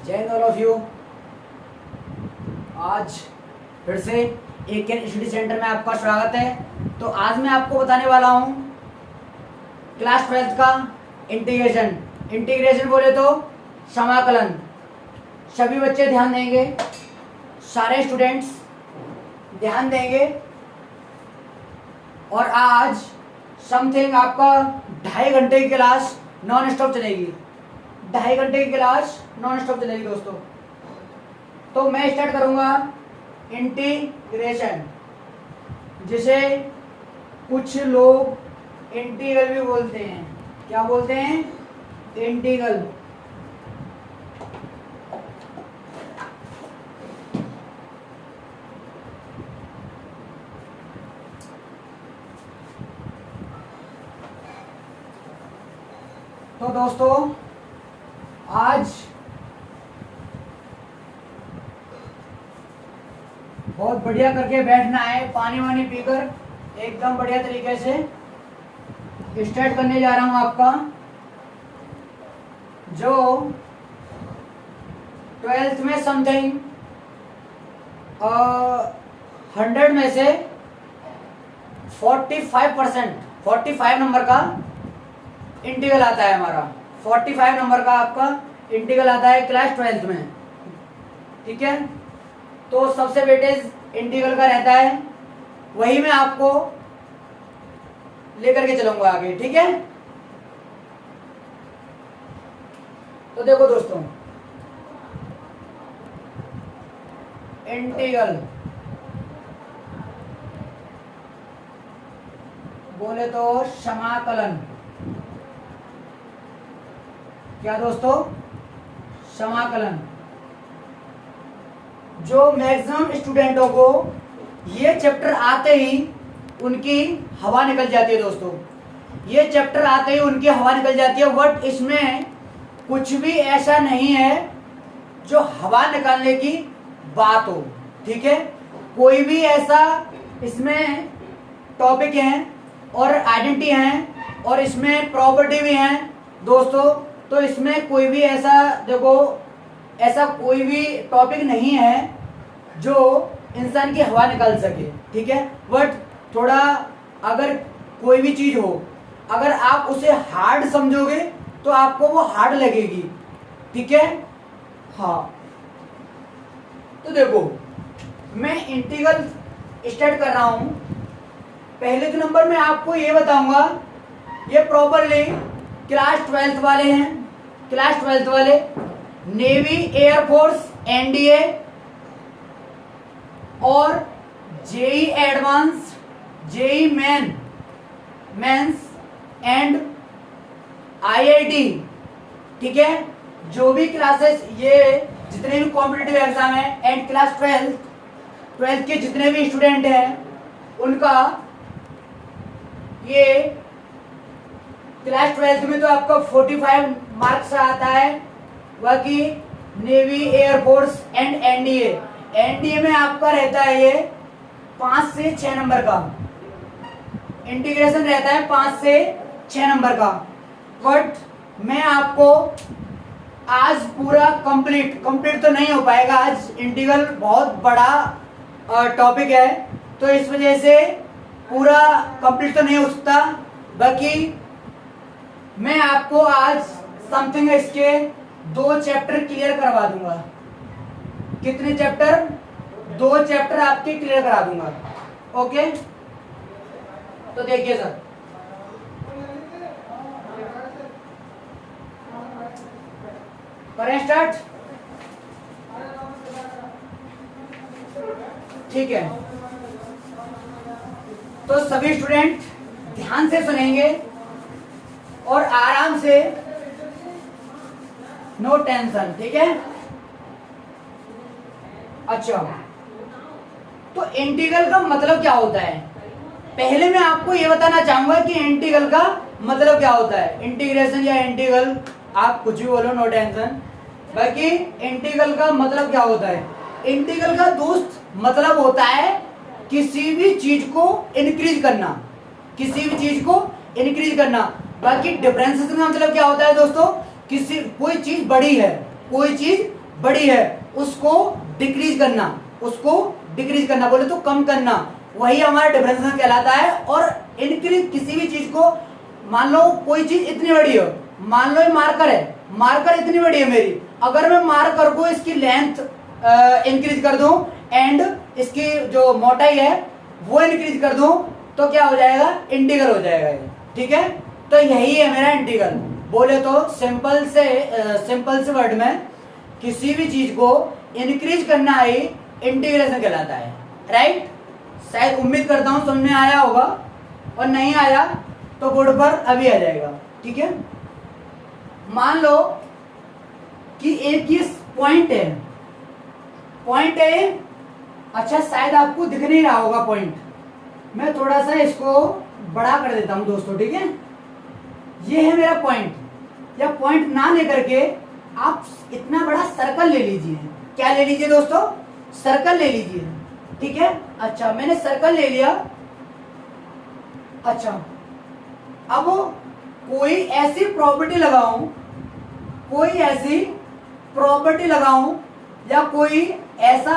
जय Hind all of you. आज फिर से एक स्टडी सेंटर में आपका स्वागत है। तो आज मैं आपको बताने वाला हूँ क्लास 12th का इंटीग्रेशन। इंटीग्रेशन बोले तो समाकलन। सभी बच्चे ध्यान देंगे, सारे स्टूडेंट्स ध्यान देंगे। और आज समथिंग आपका 2.5 घंटे की क्लास नॉन स्टॉप चलेगी। 2.5 घंटे की क्लास नॉन स्टॉप चलेगी दोस्तों। तो मैं स्टार्ट करूंगा इंटीग्रेशन, जिसे कुछ लोग इंटीग्रल भी बोलते हैं। क्या बोलते हैं? इंटीग्रल। तो दोस्तों आज बहुत बढ़िया करके बैठना है, पानी वानी पीकर एकदम बढ़िया तरीके से स्टार्ट करने जा रहा हूं आपका जो 12th में समथिंग 100 में से 45 नंबर का इंटीग्रल आता है हमारा। 45 नंबर का आपका इंटीग्रल आता है क्लास 12th में। ठीक है, तो सबसे वेटेज इंटीग्रल का रहता है, वही मैं आपको लेकर के चलूंगा आगे। ठीक है, तो देखो दोस्तों, इंटीग्रल बोले तो समाकलन। क्या दोस्तों? समाकलन। जो मैक्सिमम स्टूडेंटों को ये चैप्टर आते ही उनकी हवा निकल जाती है दोस्तों। ये चैप्टर आते ही उनकी हवा निकल जाती है। बट इसमें कुछ भी ऐसा नहीं है जो हवा निकालने की बात हो। ठीक है, कोई भी ऐसा इसमें टॉपिक है और आइडेंटिटी हैं और इसमें प्रॉपर्टी भी हैं दोस्तों। तो इसमें कोई भी ऐसा देखो, ऐसा कोई भी टॉपिक नहीं है जो इंसान की हवा निकाल सके। ठीक है, बट थोड़ा अगर कोई भी चीज हो, अगर आप उसे हार्ड समझोगे तो आपको वो हार्ड लगेगी। ठीक है, हाँ। तो देखो, मैं इंटीग्रल स्टार्ट कर रहा हूं। पहले तो नंबर में आपको ये बताऊंगा, ये प्रॉपरली क्लास 12th वाले हैं। क्लास 12th वाले नेवी, एयरफोर्स, एनडीए और JEE advance, JEE mains and IIT. ठीक है, जो भी क्लासेस, ये जितने भी कॉम्पिटिटिव एग्जाम है एंड क्लास 12th के जितने भी स्टूडेंट हैं उनका ये क्लास 12th में तो आपका 45 मार्क्स आता है। बाकी नेवी, एयरफोर्स एंड एनडीए में आपका रहता है ये 5 से 6 नंबर का इंटीग्रेशन रहता है, 5 से 6 नंबर का। बट मैं आपको आज पूरा कंप्लीट तो नहीं हो पाएगा। आज इंटीग्रल बहुत बड़ा टॉपिक है, तो इस वजह से पूरा कंप्लीट तो नहीं हो सकता। बाकी मैं आपको आज समथिंग इसके 2 चैप्टर क्लियर करवा दूंगा। कितने चैप्टर? 2 चैप्टर आपके क्लियर करा दूंगा। ओके, तो देखिए सर, करें स्टार्ट। ठीक है, तो सभी स्टूडेंट ध्यान से सुनेंगे और आराम से, नो टेंशन। ठीक है, अच्छा, तो इंटीग्रल का मतलब क्या होता है? पहले मैं आपको यह बताना चाहूंगा कि इंटीग्रल का मतलब क्या होता है। इंटीग्रेशन या इंटीग्रल, आप कुछ भी बोलो, नो टेंशन। बाकी इंटीग्रल का मतलब क्या होता है? इंटीग्रल का दोस्त मतलब होता है किसी भी चीज को इंक्रीज करना, किसी भी चीज को इंक्रीज करना। बाकी डिफरेंशिएशन का मतलब क्या होता है दोस्तों? कोई चीज बड़ी है, कोई चीज बड़ी है उसको डिक्रीज करना, बोले तो कम करना, वही हमारा डिफरेंशिएशन कहलाता है। और इंक्रीज किसी भी चीज को, मान लो कोई चीज इतनी बड़ी है, मान लो ये मार्कर है, मार्कर इतनी बड़ी है मेरी, अगर मैं मार्कर को इसकी लेंथ इंक्रीज कर दूं एंड इसकी जो मोटाई है वो इंक्रीज कर दूं तो क्या हो जाएगा, इंटीग्रल हो जाएगा ये। ठीक है, तो यही है मेरा इंटीग्रल। बोले तो सिंपल से वर्ड में किसी भी चीज को इंक्रीज करना ही इंटीग्रेशन कहलाता है। राइट, शायद उम्मीद करता हूं समझ में आया होगा, और नहीं आया तो बोर्ड पर अभी आ जाएगा। ठीक है, मान लो कि एक ये पॉइंट है, अच्छा शायद आपको दिख नहीं रहा होगा पॉइंट, मैं थोड़ा सा इसको बड़ा कर देता हूं दोस्तों। ठीक है, ये है मेरा पॉइंट, या पॉइंट ना लेकर के आप इतना बड़ा सर्कल ले लीजिए। क्या ले लीजिए दोस्तों, सर्कल ले लीजिए। ठीक है, अच्छा मैंने सर्कल ले लिया। अच्छा अब कोई ऐसी प्रॉपर्टी लगाऊं या कोई ऐसा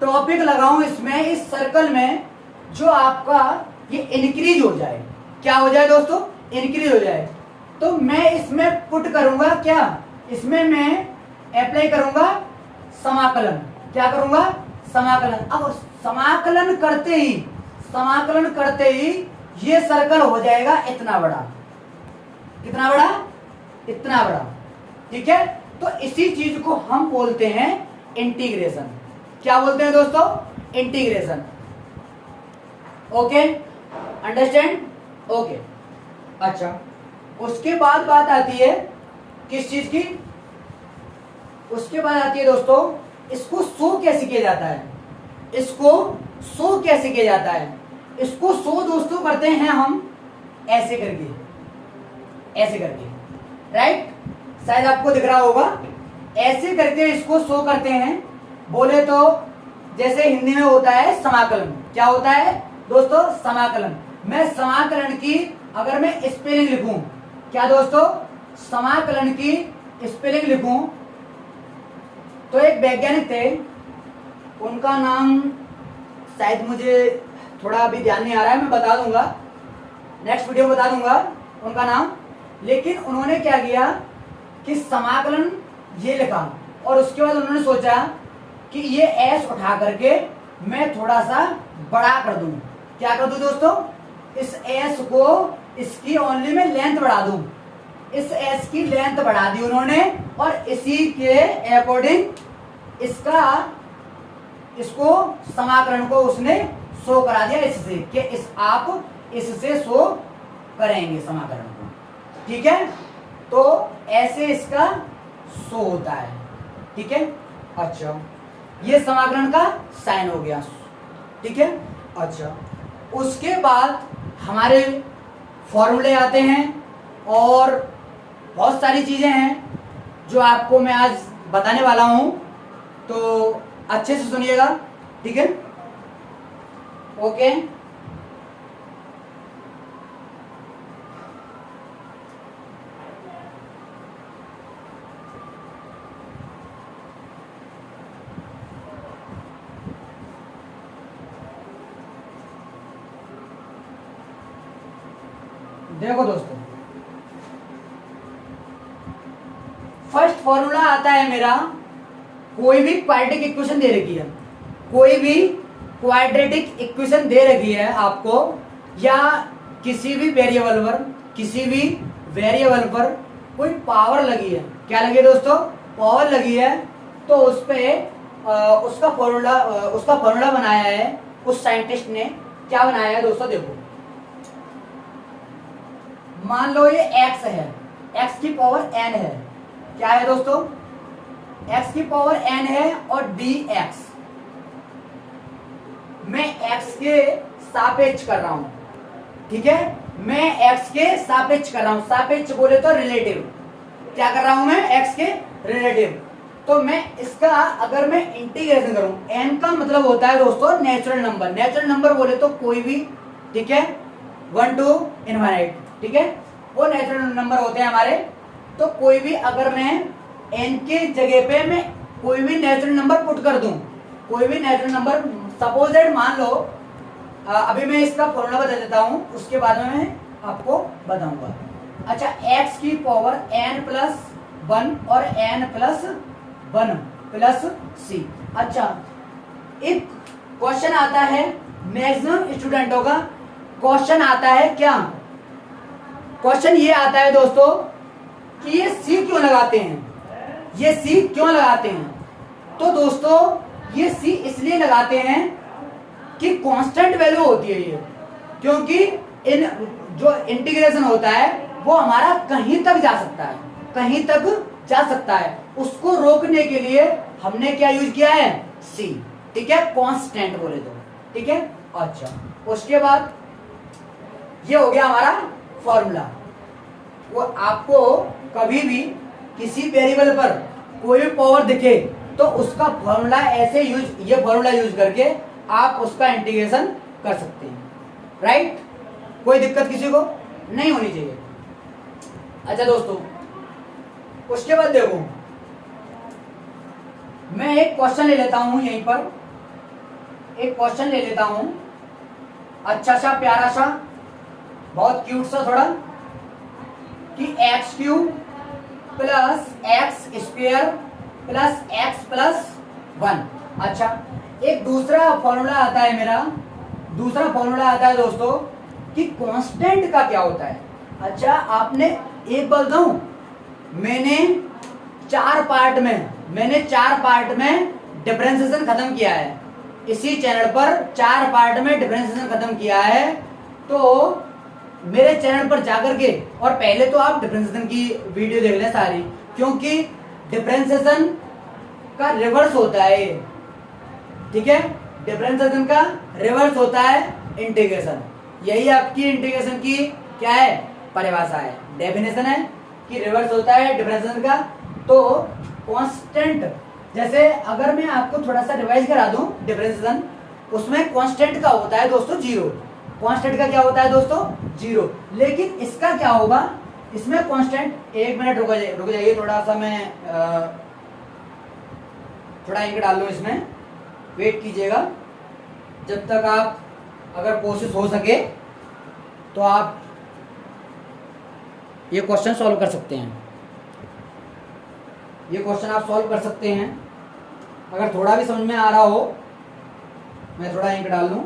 टॉपिक लगाऊं इसमें, इस सर्कल में, जो आपका ये इंक्रीज हो जाए। क्या हो जाए दोस्तों, इंक्रीज हो जाए। तो मैं इसमें पुट करूंगा क्या, इसमें मैं अप्लाई करूंगा समाकलन। क्या करूंगा, समाकलन। अब समाकलन करते ही ये सर्कल हो जाएगा इतना बड़ा। कितना बड़ा, इतना बड़ा। ठीक है, तो इसी चीज को हम बोलते हैं इंटीग्रेशन। क्या बोलते हैं दोस्तों, इंटीग्रेशन। Okay, understand, okay. अच्छा, उसके बाद बात आती है किस चीज की, उसके बाद आती है दोस्तों, इसको शो कैसे किया जाता है, इसको शो दोस्तों करते हैं हम ऐसे करके। राइट, शायद आपको दिख रहा होगा, ऐसे करके इसको शो करते हैं। बोले तो जैसे हिंदी में होता है समाकलन। क्या होता है दोस्तों, समाकलन। मैं समाकलन की अगर मैं स्पेलिंग लिखूं, क्या दोस्तों, समाकलन की स्पेलिंग लिखूं, तो एक वैज्ञानिक थे, उनका नाम शायद मुझे थोड़ा अभी ध्यान नहीं आ रहा है, मैं बता दूंगा नेक्स्ट वीडियो में, बता दूंगा उनका नाम। लेकिन उन्होंने क्या किया कि समाकलन ये लिखा, और उसके बाद उन्होंने सोचा कि ये एस उठा करके मैं थोड़ा सा बड़ा कर दूं। क्या कर दूं दोस्तों, इस एस को, इसकी ओनली मैं लेंथ बढ़ा दूं। इस एस की लेंथ बढ़ा दी उन्होंने, और इसी के अकॉर्डिंग इसको समाकलन को उसने शो करा दिया इससे, कि आप इससे शो करेंगे समाकलन को। ठीक है, तो ऐसे इसका शो होता है। ठीक है, अच्छा ये समाकलन का साइन हो गया। ठीक है, अच्छा उसके बाद हमारे फॉर्मूले आते हैं, और बहुत सारी चीजें हैं जो आपको मैं आज बताने वाला हूं, तो अच्छे से सुनिएगा। ठीक है, ओके। देखो दोस्तों, फर्स्ट फॉर्मूला आता है मेरा, कोई भी क्वाड्रेटिक इक्वेशन दे रखी है, आपको, या किसी भी वेरिएबल पर कोई पावर लगी है। क्या लगी है दोस्तों, पावर लगी है, तो उस पे उसका फॉर्मूला बनाया है उस साइंटिस्ट ने। क्या बनाया है दोस्तों, देखो मान लो ये x है, x की पावर n है। क्या है दोस्तों, x की पावर n है, और dx मैं x के सापेक्ष कर रहा हूं। ठीक है, मैं x के सापेक्ष कर रहा हूं, सापेक्ष बोले तो रिलेटिव। क्या कर रहा हूं मैं, x के रिलेटिव। तो मैं इसका अगर मैं इंटीग्रेशन करूं, n का मतलब होता है दोस्तों नेचुरल नंबर बोले तो कोई भी। ठीक है, 1 to इनफाइनाइट। ठीक है, वो नेचुरल नंबर होते हैं हमारे। तो कोई भी अगर मैं n के जगह पे मैं कोई भी नेचुरल नंबर पुट कर दूं, कोई भी नेचुरल नंबर, सपोज दैट मान लो अभी मैं इसका फॉर्मूला बता देता हूं, उसके बाद में मैं आपको बताऊंगा। अच्छा, x की पावर n प्लस 1 और n प्लस 1 प्लस c। अच्छा, एक क्वेश्चन आता है, मैक्सिमम स्टूडेंटों का क्वेश्चन आता है, क्या क्वेश्चन ये आता है दोस्तों कि ये c क्यों लगाते हैं, ये c क्यों लगाते हैं? तो दोस्तों ये c इसलिए लगाते हैं कि कांस्टेंट वैल्यू होती है ये, क्योंकि इन जो इंटीग्रेशन होता है वो हमारा कहीं तक जा सकता है, कहीं तक जा सकता है, उसको रोकने के लिए हमने क्या यूज किया है, c। ठीक है, कांस्टेंट बोले तो, ठीक है। अच्छा, उसके बाद ये हो गया हमारा फॉर्मूला। वो आपको कभी भी किसी वेरिएबल पर कोई भी पावर दिखे तो उसका फॉर्मूला ऐसे यूज, ये फॉर्मूला यूज करके आप उसका इंटीग्रेशन कर सकते हैं, राइट। कोई दिक्कत किसी को नहीं होनी चाहिए। अच्छा दोस्तों, उसके बाद देखो, मैं एक क्वेश्चन ले लेता हूं, यहीं पर एक क्वेश्चन ले लेता हूं, अच्छा सा प्यारा सा, बहुत क्यूट सा थोड़ा, कि x cube plus x square plus x plus 1। अच्छा, एक दूसरा फॉर्मूला आता है मेरा, दूसरा फॉर्मूला आता है दोस्तों कि कांस्टेंट का क्या होता है। अच्छा, आपने एक बात कहूं, मैंने चार पार्ट में डिफरेंशिएशन खत्म किया है, इसी चैनल पर 4 पार्ट में डिफरेंशिएशन खत्म किया है। तो मेरे चैनल पर जाकर के, और पहले तो आप डिफरेंशिएशन की वीडियो देख लें सारी, क्योंकि डिफरेंशिएशन का रिवर्स होता है, ठीक है, डिफरेंशिएशन का रिवर्स होता है इंटीग्रेशन। यही आपकी इंटीग्रेशन की क्या है, परिभाषा है, डेफिनेशन है कि रिवर्स होता है डिफरेंशिएशन का। तो कांस्टेंट, जैसे अगर मैं आपको थोड़ा सा रिवाइज करा दूं डिफरेंशिएशन, उसमें कांस्टेंट का होता है दोस्तों 0, कांस्टेंट का क्या होता है दोस्तों 0। लेकिन इसका क्या होगा, इसमें कांस्टेंट, एक मिनट रुक जाइए, थोड़ा सा मैं थोड़ा इंक डाल लूं इसमें, वेट कीजिएगा जब तक आप, अगर कोशिश हो सके तो आप ये क्वेश्चन सॉल्व कर सकते हैं, ये क्वेश्चन आप सॉल्व कर सकते हैं। अगर थोड़ा भी समझ में आ रहा हो, मैं थोड़ा इंक डाल लूं।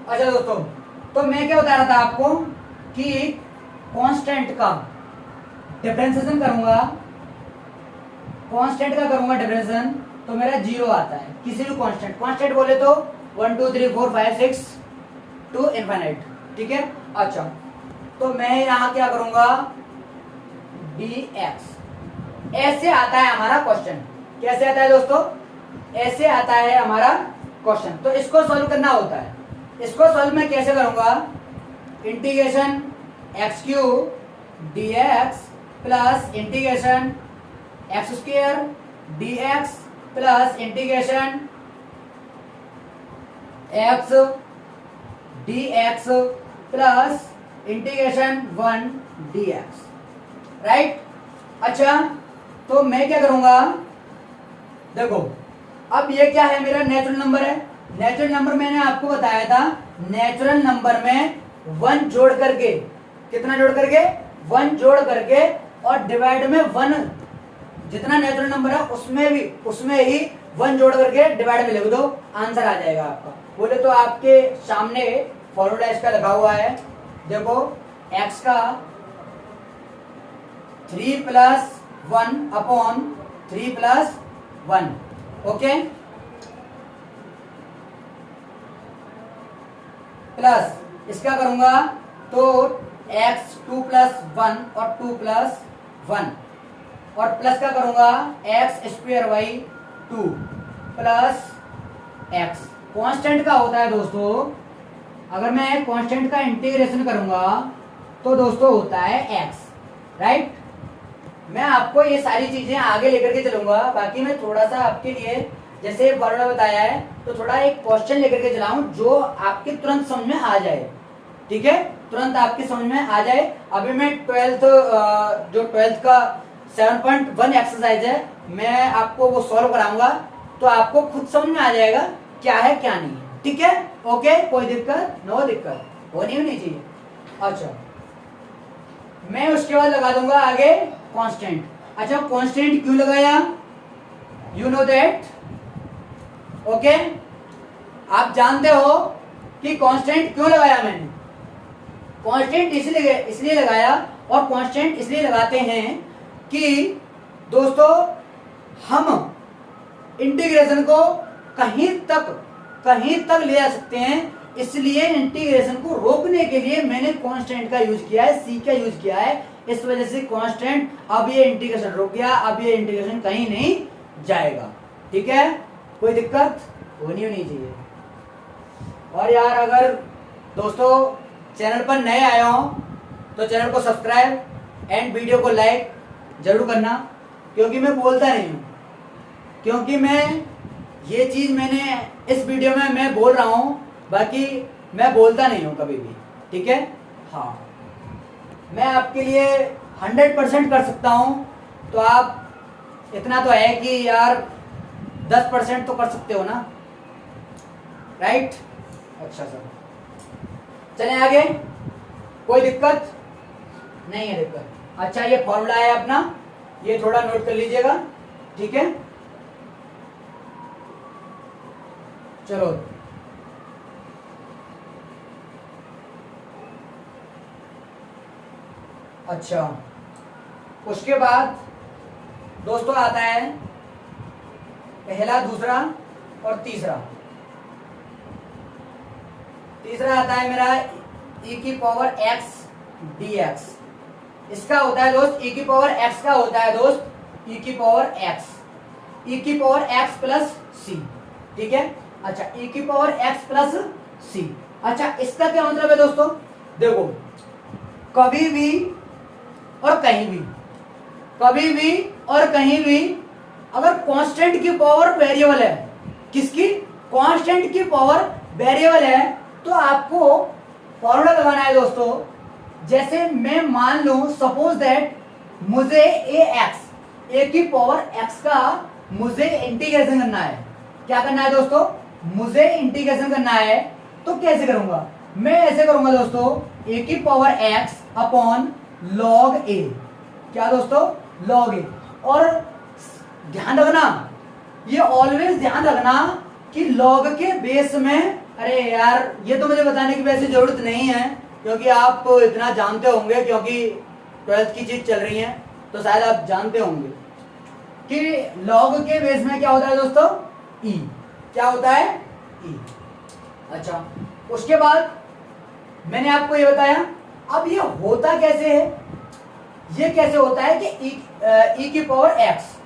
अच्छा दोस्तों, तो मैं क्या बता रहा था आपको कि कांस्टेंट का डिफरेंशिएशन करूंगा, कांस्टेंट का करूंगा डिफरेंशिएशन, तो मेरा 0 आता है किसी भी कांस्टेंट, कांस्टेंट बोले तो 1 2 3 4 5 6 टू इनफाइनाइट, ठीक है। अच्छा, तो मैं यहां क्या करूंगा, dx, ऐसे आता है हमारा क्वेश्चन। कैसे आता है दोस्तों, ऐसे आता है हमारा क्वेश्चन। तो इसको सॉल्व करना होता है, इसको सॉल्व मैं कैसे करूंगा, integration x cube dx plus integration x square dx plus integration x dx plus integration 1 dx, right. अच्छा, तो मैं क्या करूंगा, देखो अब ये क्या है, मेरा नेचुरल नंबर है। नेचुरल नंबर मैंने आपको बताया था, नेचुरल नंबर में 1 जोड़ करके, कितना जोड़ करके, 1 जोड़ करके, और डिवाइड में 1, जितना नेचुरल नंबर है उसमें ही 1 जोड़ करके डिवाइड में लिख दो, आंसर आ जाएगा आपका। बोले तो आपके सामने फॉर्मूला इसका लगा हुआ है, देखो x का 3 + 1 अपॉन 3 + 1, ओके, प्लस इसका करूंगा तो x 2 + 1 और 2 + 1, और प्लस का करूंगा x² / 2, प्लस एक्स। कांस्टेंट का होता है दोस्तों, अगर मैं कांस्टेंट का इंटीग्रेशन करूंगा तो दोस्तों होता है एक्स, राइट। मैं आपको ये सारी चीजें आगे लेकर के चलूंगा, बाकी मैं थोड़ा सा आपके लिए जैसे फॉर्मूला बताया है तो थोड़ा एक क्वेश्चन लेकर के चलाऊं जो आपके तुरंत समझ में आ जाए, ठीक है, तुरंत आपके समझ में आ जाए। अभी मैं जो 12th का 7.1 एक्सरसाइज है मैं आपको वो सॉल्व कराऊंगा, तो आपको खुद समझ में आ जाएगा क्या है क्या नहीं है, ठीक है। ओके, कोई दिक्कत, नो दिक्कत, होनी चाहिए। अच्छा, मैं उसके बाद लगा दूंगा आगे कांस्टेंट। अच्छा, कांस्टेंट क्यों लगाया, यू नो दैट, ओके। आप जानते हो कि कांस्टेंट क्यों लगाया मैंने। कांस्टेंट इसलिए लगाया, और कांस्टेंट इसलिए लगाते हैं कि दोस्तों हम इंटीग्रेशन को कहीं तक ले जा सकते हैं, इसलिए इंटीग्रेशन को रोकने के लिए मैंने कांस्टेंट का यूज किया है, सी का यूज किया है। इस वजह से कांस्टेंट, अब ये इंटीग्रेशन रुक गया, अब ये इंटीग्रेशन कहीं नहीं जाएगा, ठीक है, कोई दिक्कत होनी चाहिए। और यार अगर दोस्तों चैनल पर नए आए हो तो चैनल को सब्सक्राइब एंड वीडियो को लाइक जरूर करना, क्योंकि मैं बोलता नहीं हूँ, क्योंकि मैं ये चीज मैंने इस वीडियो में मैं बोल रहा हूँ, बाकी मैं बोलता नहीं हूँ कभी भी, ठीक है। हाँ, मैं आपके लिए 100% कर सकता हूँ, तो आप इतना तो है कि यार 10% तो कर सकते हो ना, राइट। अच्छा सर, चलें आगे, कोई दिक्कत नहीं है दिक्कत। अच्छा, ये फॉर्मूला है अपना, ये थोड़ा नोट कर लीजिएगा, ठीक है। चलो, अच्छा, उसके बाद दोस्तों आता है पहला, दूसरा और तीसरा। तीसरा आता है मेरा e की पावर x dx। इसका होता है दोस्त e की पावर x का होता है दोस्त e की पावर x प्लस c, ठीक है। अच्छा, e की पावर x प्लस c। अच्छा, इसका क्या मतलब है दोस्तों, देखो कभी भी और कहीं भी अगर कांस्टेंट की पावर वेरिएबल है, किसकी, कांस्टेंट की पावर वेरिएबल है, तो आपको फॉर्मूला लगाना है दोस्तों। जैसे मैं मान लूं, सपोज दैट मुझे ए की पावर x का मुझे इंटीग्रेशन करना है। क्या करना है दोस्तों, मुझे इंटीग्रेशन करना है, तो कैसे करूंगा, मैं ऐसे करूंगा दोस्तों, a की power x upon log a। क्या दोस्तों, log a। और ध्यान रखना, ये ऑलवेज ध्यान रखना कि log के बेस में, अरे यार ये तो मुझे बताने की वैसे जरूरत नहीं है, क्योंकि आप इतना जानते होंगे, क्योंकि 12th की चीज चल रही है तो शायद आप जानते होंगे कि log के बेस में क्या होता है दोस्तों, e। क्या होता है, e। अच्छा, उसके बाद मैंने आपको ये बताया। अब ये होता कैसे है, ये कैसे होता है कि e की पावर x